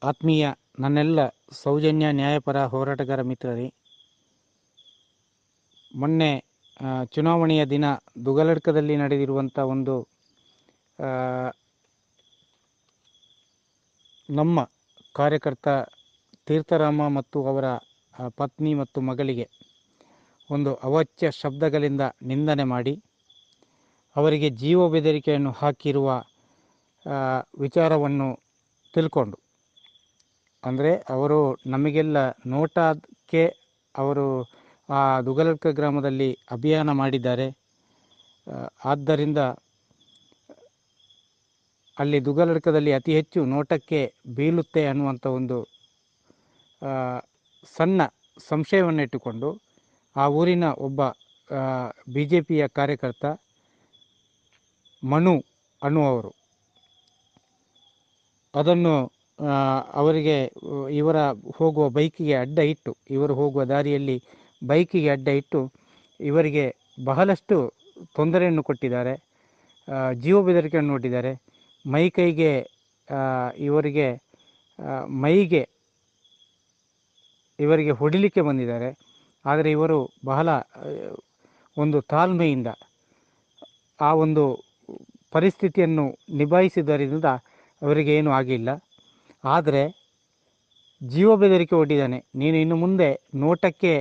ಆತ್ಮೀಯ ನನ್ನೆಲ್ಲ ಸೌಜನ್ಯ ನ್ಯಾಯಪರ ಹೋರಾಟಗಾರ ಮಿತ್ರರೇ, ಮೊನ್ನೆ ಚುನಾವಣೆಯ ದಿನ ದುಗಲಡ್ಕದಲ್ಲಿ ನಡೆದಿರುವಂಥ ಒಂದು ನಮ್ಮ ಕಾರ್ಯಕರ್ತ ತೀರ್ಥರಾಮ ಮತ್ತು ಅವರ ಪತ್ನಿ ಮತ್ತು ಮಗಳಿಗೆ ಒಂದು ಅವಾಚ್ಯ ಶಬ್ದಗಳಿಂದ ನಿಂದನೆ ಮಾಡಿ ಅವರಿಗೆ ಜೀವ ಬೆದರಿಕೆಯನ್ನು ಹಾಕಿರುವ ವಿಚಾರವನ್ನು ತಿಳ್ಕೊಂಡು, ಅಂದರೆ ಅವರು ನಮಗೆಲ್ಲ ನೋಟಕ್ಕೆ ಅವರು ಆ ದುಗಲಡ್ಕ ಗ್ರಾಮದಲ್ಲಿ ಅಭಿಯಾನ ಮಾಡಿದ್ದಾರೆ. ಆದ್ದರಿಂದ ಅಲ್ಲಿ ದುಗಲಡ್ಕದಲ್ಲಿ ಅತಿ ಹೆಚ್ಚು ನೋಟಕ್ಕೆ ಬೀಳುತ್ತೆ ಅನ್ನುವಂಥ ಒಂದು ಸಣ್ಣ ಸಂಶಯವನ್ನು ಇಟ್ಟುಕೊಂಡು ಆ ಊರಿನ ಒಬ್ಬ BJPಯ ಕಾರ್ಯಕರ್ತ ಮನು ಅನ್ನುವರು ಅದನ್ನು ಅವರಿಗೆ ಇವರ ಹೋಗುವ ಬೈಕಿಗೆ ಅಡ್ಡ ಇಟ್ಟು, ಇವರು ಹೋಗುವ ದಾರಿಯಲ್ಲಿ ಬೈಕಿಗೆ ಅಡ್ಡ ಇಟ್ಟು ಇವರಿಗೆ ಬಹಳಷ್ಟು ತೊಂದರೆಯನ್ನು ಕೊಟ್ಟಿದ್ದಾರೆ, ಜೀವ ಬೆದರಿಕೆಯನ್ನು ಒಡ್ಡಿದ್ದಾರೆ. ಕೈಗೆ ಇವರಿಗೆ ಇವರಿಗೆ ಹೊಡಿಲಿಕ್ಕೆ ಬಂದಿದ್ದಾರೆ. ಆದರೆ ಇವರು ಬಹಳ ಒಂದು ತಾಳ್ಮೆಯಿಂದ ಆ ಒಂದು ಪರಿಸ್ಥಿತಿಯನ್ನು ನಿಭಾಯಿಸಿದ್ದರಿಂದ ಅವರಿಗೆ ಏನೂ ಆಗಿಲ್ಲ. ಆದರೆ ಜೀವ ಬೆದರಿಕೆ ಒಡ್ಡಿದ್ದಾನೆ. ನೀನು ಇನ್ನು ಮುಂದೆ ನೋಟಕ್ಕೆ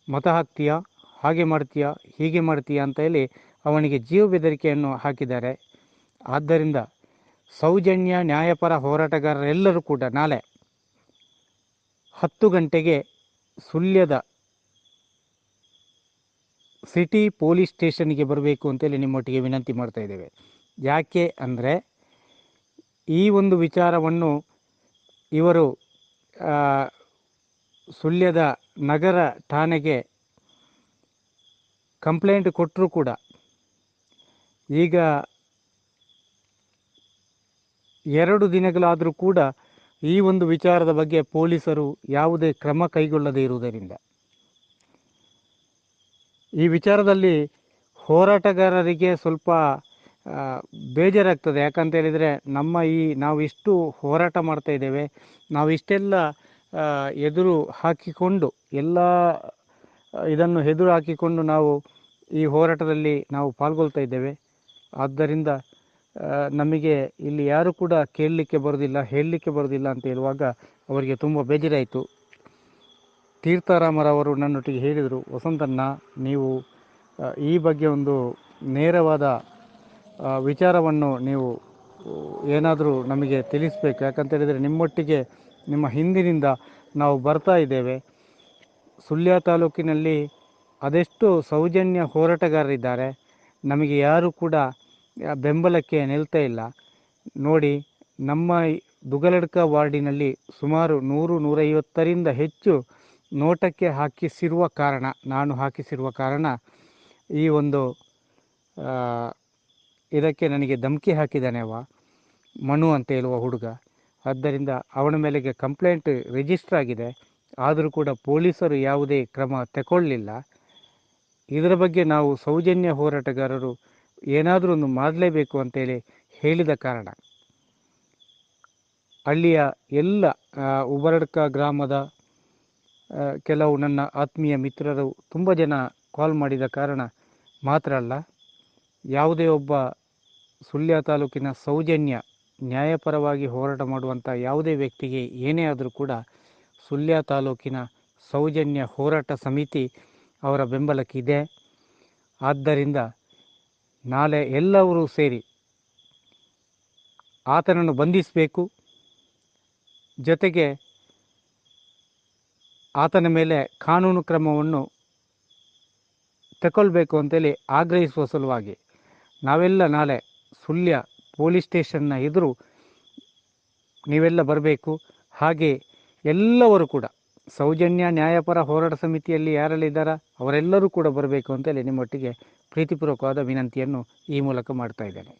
ಮತ ಹಾಕ್ತೀಯಾ, ಹಾಗೆ ಮಾಡ್ತೀಯಾ, ಹೀಗೆ ಮಾಡ್ತೀಯಾ ಅಂತ ಹೇಳಿ ಅವನಿಗೆ ಜೀವ ಬೆದರಿಕೆಯನ್ನು ಹಾಕಿದ್ದಾರೆ. ಆದ್ದರಿಂದ ಸೌಜನ್ಯ ನ್ಯಾಯಪರ ಹೋರಾಟಗಾರರೆಲ್ಲರೂ ಕೂಡ ನಾಳೆ 10 ಗಂಟೆಗೆ ಸುಳ್ಯದ ಸಿಟಿ ಪೊಲೀಸ್ ಸ್ಟೇಷನ್ಗೆ ಬರಬೇಕು ಅಂತೇಳಿ ನಿಮ್ಮೊಟ್ಟಿಗೆ ವಿನಂತಿ ಮಾಡ್ತಾ ಇದ್ದೇವೆ. ಯಾಕೆ ಅಂದರೆ ಈ ಒಂದು ವಿಚಾರವನ್ನು ಇವರು ಸುಳ್ಯದ ನಗರ ಠಾಣೆಗೆ ಕಂಪ್ಲೇಂಟ್ ಕೊಟ್ಟರೂ ಕೂಡ ಈಗ 2 ದಿನಗಳಾದರೂ ಕೂಡ ಈ ಒಂದು ವಿಚಾರದ ಬಗ್ಗೆ ಪೊಲೀಸರು ಯಾವುದೇ ಕ್ರಮ ಕೈಗೊಳ್ಳದೇ ಇರುವುದರಿಂದ ಈ ವಿಚಾರದಲ್ಲಿ ಹೋರಾಟಗಾರರಿಗೆ ಸ್ವಲ್ಪ ಬೇಜಾರಾಗ್ತದೆ. ಯಾಕಂತ ಹೇಳಿದರೆ ನಾವು ಇಷ್ಟು ಹೋರಾಟ ಮಾಡ್ತಾ ಇದ್ದೇವೆ, ನಾವು ಇಷ್ಟೆಲ್ಲ ಎದುರು ಹಾಕಿಕೊಂಡು ಇದನ್ನು ಎದುರು ಹಾಕಿಕೊಂಡು ನಾವು ಈ ಹೋರಾಟದಲ್ಲಿ ನಾವು ಪಾಲ್ಗೊಳ್ತಾ ಇದ್ದೇವೆ. ಆದ್ದರಿಂದ ನಮಗೆ ಇಲ್ಲಿ ಯಾರು ಕೂಡ ಕೇಳಲಿಕ್ಕೆ ಬರೋದಿಲ್ಲ, ಹೇಳಲಿಕ್ಕೆ ಬರೋದಿಲ್ಲ ಅಂತ ಹೇಳುವಾಗ ಅವರಿಗೆ ತುಂಬ ಬೇಜಾರಾಯಿತು. ತೀರ್ಥರಾಮರವರು ನನ್ನೊಟ್ಟಿಗೆ ಹೇಳಿದರು, ವಸಂತಣ್ಣ, ನೀವು ಈ ಬಗ್ಗೆ ಒಂದು ನೇರವಾದ ವಿಚಾರವನ್ನು ನೀವು ಏನಾದರೂ ನಮಗೆ ತಿಳಿಸಬೇಕು. ಯಾಕಂತ ಹೇಳಿದರೆ ನಿಮ್ಮೊಟ್ಟಿಗೆ ನಿಮ್ಮ ಹಿಂದಿನಿಂದ ನಾವು ಬರ್ತಾ ಇದ್ದೇವೆ. ಸುಳ್ಯ ತಾಲೂಕಿನಲ್ಲಿ ಅದೆಷ್ಟು ಸೌಜನ್ಯ ಹೋರಾಟಗಾರರಿದ್ದಾರೆ, ನಮಗೆ ಯಾರು ಕೂಡ ಬೆಂಬಲಕ್ಕೆ ನಿಲ್ತಾ ಇಲ್ಲ. ನೋಡಿ, ನಮ್ಮ ದುಗಲಡ್ಕ ವಾರ್ಡಿನಲ್ಲಿ ಸುಮಾರು 100-150ರಿಂದ ಹೆಚ್ಚು ನೋಟಕ್ಕೆ ನಾನು ಹಾಕಿಸಿರುವ ಕಾರಣ ಈ ಒಂದು ಇದಕ್ಕೆ ನನಗೆ ಧಮಕಿ ಹಾಕಿದ್ದಾನೆ ಮನು ಅಂತ ಹೇಳುವ ಹುಡುಗ. ಆದ್ದರಿಂದ ಅವನ ಮೇಲೆಗೆ ಕಂಪ್ಲೇಂಟ್ ರಿಜಿಸ್ಟರ್ ಆಗಿದೆ. ಆದರೂ ಕೂಡ ಪೊಲೀಸರು ಯಾವುದೇ ಕ್ರಮ ತಗೊಳ್ಳಿಲ್ಲ. ಇದರ ಬಗ್ಗೆ ನಾವು ಸೌಜನ್ಯ ಹೋರಾಟಗಾರರು ಏನಾದರೂ ಒಂದು ಮಾಡಲೇಬೇಕು ಅಂತೇಳಿ ಹೇಳಿದ ಕಾರಣ ಹಳ್ಳಿಯ ಎಲ್ಲ ಉಬರಡ್ಕ ಗ್ರಾಮದ ಕೆಲವು ನನ್ನ ಆತ್ಮೀಯ ಮಿತ್ರರು ತುಂಬ ಜನ ಕಾಲ್ ಮಾಡಿದ ಕಾರಣ ಮಾತ್ರ ಅಲ್ಲ, ಯಾವುದೇ ಒಬ್ಬ ಸುಳ್ಯ ತಾಲೂಕಿನ ಸೌಜನ್ಯ ನ್ಯಾಯಪರವಾಗಿ ಹೋರಾಟ ಮಾಡುವಂಥ ಯಾವುದೇ ವ್ಯಕ್ತಿಗೆ ಏನೇ ಆದರೂ ಕೂಡ ಸುಳ್ಯ ತಾಲೂಕಿನ ಸೌಜನ್ಯ ಹೋರಾಟ ಸಮಿತಿ ಅವರ ಬೆಂಬಲಕ್ಕಿದೆ. ಆದ್ದರಿಂದ ನಾಳೆ ಎಲ್ಲರೂ ಸೇರಿ ಆತನನ್ನು ಬಂಧಿಸಬೇಕು, ಜೊತೆಗೆ ಆತನ ಮೇಲೆ ಕಾನೂನು ಕ್ರಮವನ್ನು ತಗೊಳ್ಬೇಕು ಅಂತೇಳಿ ಆಗ್ರಹಿಸುವ ಸಲುವಾಗಿ ನಾವೆಲ್ಲ ನಾಳೆ ಸುಳ್ಯ ಪೊಲೀಸ್ ಸ್ಟೇಷನ್ನ ಎದುರು ನೀವೆಲ್ಲ ಬರಬೇಕು. ಹಾಗೆ ಎಲ್ಲವರು ಕೂಡ ಸೌಜನ್ಯ ನ್ಯಾಯಪರ ಹೋರಾಟ ಸಮಿತಿಯಲ್ಲಿ ಯಾರೆಲ್ಲಿದ್ದಾರಾ ಅವರೆಲ್ಲರೂ ಕೂಡ ಬರಬೇಕು ಅಂತೇಳಿ ನಿಮ್ಮೊಟ್ಟಿಗೆ ಪ್ರೀತಿಪೂರ್ವಕವಾದ ವಿನಂತಿಯನ್ನು ಈ ಮೂಲಕ ಮಾಡ್ತಾ ಇದ್ದೇನೆ.